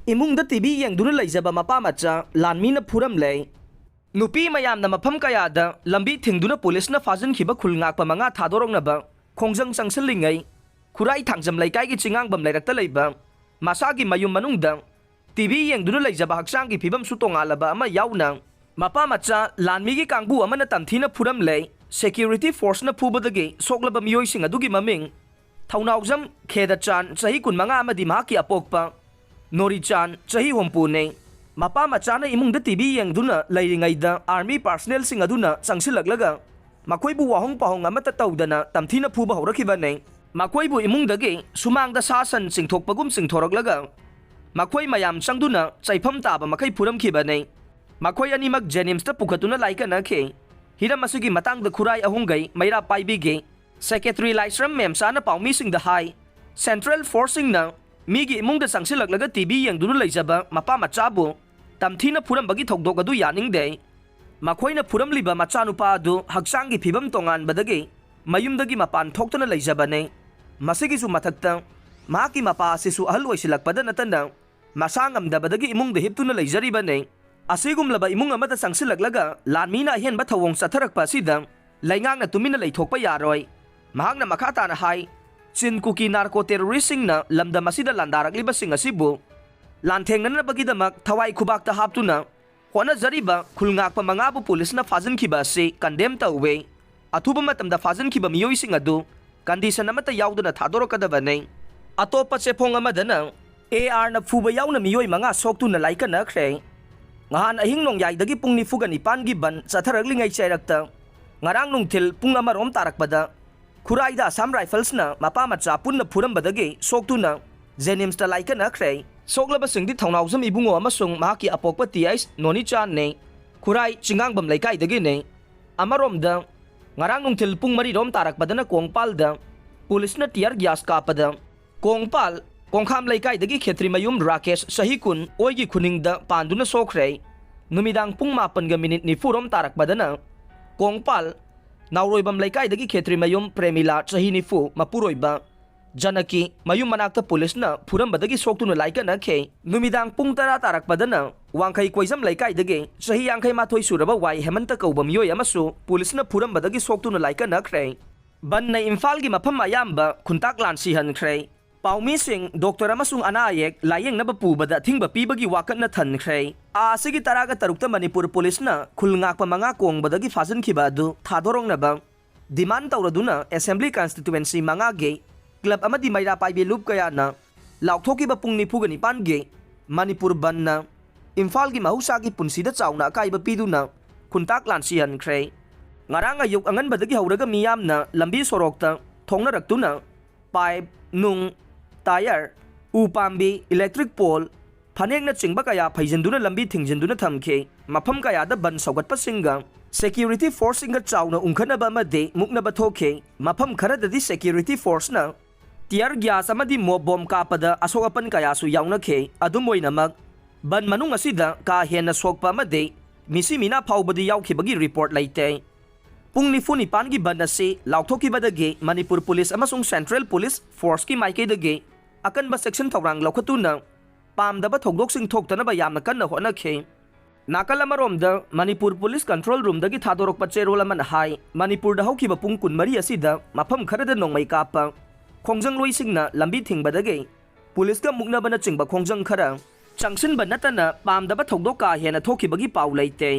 इमुंग TV येंदुना लेजब Mopa मचा लानमीना फुरम ले नुपी मयामना मफम कयादा लंबी थिंगदुना पुलिसना फाजनखिबा खुलंगाकपा मंगा थादोरंगनबा खोंजंग चंगसलिंगै खुराई थांजम लैकाईगी चिंगांगबम लैरक्ता लैबा मासागी मयुम मनुंगदा टीवी येंदुना लेजब हक्सांगी फिबम सु तोंगालबा अमा याउना मपा मचा लानमीगी कांगबु अमना तमथीना फुरम ले सेक्यूरिटी फोर्सना फुबदगी सोकलबा मियोइसिंग अदुगी ममिंग थौनाउजम खेदचान चही कुनमंगा अमदी माकी अपोकपा नोरीचान चही होमपुने मपा मचाना इमुंगदा टीवी येंगदुना लैरिंगैदा आर्मी पर्सनेल सिंग अदुना चंगसिलगलगा मखोइबु वाहोंग पाहोंग अमता तौदना तमथीना फुबा हौरखिबने मखोइबु इमुंगदगी सुमांगदा सासन सिंगथोकपगुम सिंगथोरगलगा मखोइ मयाम चंगदुना चैफम ताबा मखै फुरमखिबने मखोइ अनिमक जेनिम्सता पुखतुना लाइकनखे हिरम असुगी मतंगदा खुराई अहुंगै मैरा पाइबिगे सेक्रेटरी लाइसरम मेमसाना पाउमीसिंगदा हाई सेंट्रल फोर्सिंगना मीगी इमुंगदा चंगसिलगलगा टीवी येंगदुना लैजबा मपा मचाबु तमथीना फुरमबगी थौदोक अदु यानिंगदे मखोइना फुरमलिबा मचानुपा अदु हक्सांगी फिबम तोंगानबदगी मयुमदगी मपान थोक्तुना लैजबने मसिगिसु मथक्ता माकी मपा असिसु अहल ओइसिलकपदा नतना मसांगमदबदगी इमुंगदा हिप्तुना लैजरिबने असिगुमलबा इमुंग अमदा चंगसिलगलगा लानमीना अहेनबा थवोंग चथरकपा असिदा लैंगांगना तुमिना लैथोकपा यारोय महांगना मखाताना हाई चिनकुकी नार्को टेररिस्टसिंगना लमदम असिदा लांदारकलिबसिंग असिबु लांथेंगनबगीदमक थवाई खुबाकता हापतुना होनजरिबा खुलंगाकपा मंगाबु पुलिसना फाजनखिबा असे कंडेम तौवे अथुबा मतमदा फाजनखिबा मियोइसिंग अदु कंडीशन अमता याउदुना थादोरकदबने अतोपा चेफोंग अमदना AR ना फुबा याउना मियोइ मंगा सोक्तुना लाइकनख्रे ngahan ahing nong yaidagi pung nifuga nipan gi ban chatharaglingai chairakta ngarang nungthil pung amarom tarakpada khuraida Assam Rifles na mapa macha punna phurambadagi soktuna Jenims ta laikana khrei soklaba singdi thaunauzam ibungo amasung mahaki apokpa TIs noni chan ne khurai chingangbam laikai dagi ne amarom da ngarang nungthil pung mari rom tarakpadana kongpal da police na tiar gas kapada kongpal Konkham लैकाई दगी खेत्री मयुम राकेश सहीकुन ओइगी खुनिंगदा पांदुना सोखरे नुमिदांग पुंग मापन ग minute निफुरोम Tarak बदना कोंगपाल नाउरोइबम लैकाई दगी खेत्री मयुम प्रेमिला सही निफु मपुरोइबा जनकी मयुम मनाक्ता पुलिसना फुरम बदगी सोक्तुना लाइकना खे नुमिदांग पुंग तरा तारक बदना वांखै कोइजम लैकाई दगी सही यांखै माथोइ सुरबा Y Hemant कौबम योय अमसु पुलिसना फुरम बदगी सोक्तुना लाइकना खे बन्ना इम्फाल गी मफम अयाम्बा खुंताक लानसी हनख्रे पाउमी सिंह डॉक्टर अमसुंग अनायेक लायेंगनब पुबदा थिंगबा पीबगी वाकटना थनख्रे आसिगी तरागा तरुक्ता मणिपुर पुलिसना खुलंगाकपा मंगा कोंगबदगी फाजनखिबा अदु थादोरंगनबा डिमांड तौरदुना असेंबली कॉन्स्टिट्यूएंसी मंगागे क्लब अमदी मैरा पाइबे लुप कयाना लाउथोकिबा पुंग निफुगा निपानगे मणिपुर बनना इम्फाल की महौसागी पुंसीदा चाउना अकाइबा पीदुना खुंताक लानसी हनख्रे ngarang ayuk anganbadagi hawraga miyamna lambi sorokta thongnarक्तुना पाइप नुंग टायर उपambi इलेक्ट्रिक पोल फनेंगना चिंगबा कया फैजनदुना लंबी थिंगजनदुना थमखे मफम कयादा बन सौगटपसिंगा सेक्यूरिटी फोर्स सिंगा चाउना उंखनबा अमदे मुक्नबा थोखे मफम खरददि सेक्यूरिटी फोर्सना टियर ग्यास अमदि मोब बॉम कापदा असोगपन कयासु याउनखे अदुम ओइनमक बन मनुंग असिदा का हेना सोकपा अमदे मिसी मीना फाउबदि याउखिबगी रिपोर्ट लैते पुंग निफु निपान की बन असे लाउथोकिबदगे मणिपुर पुलिस अमसुंग सेंट्रल पुलिस फोर्स की माइकेदगे अकनबा सेक्शन थौरांग लौखतुना पामदबा थौदोकसिंग थोक्तनबा यामना कन्ना होनखे नाकल अमरोमदा मणिपुर पुलिस कंट्रोल रूम दगी थादोरकपा चेरोल अमन हाई मणिपुर दा हौखिबा पुंग कुनमरी असिदा मफम खरदा नोंमै कापा खोंजंग लोइसिंगना लंबी थिंगबदगे पुलिस का मुक्नबना चिंगबा खोंजंग खरा चंगसिनबा नतना पामदबा थौदोक का हेना थोखिबगी पाउ लैते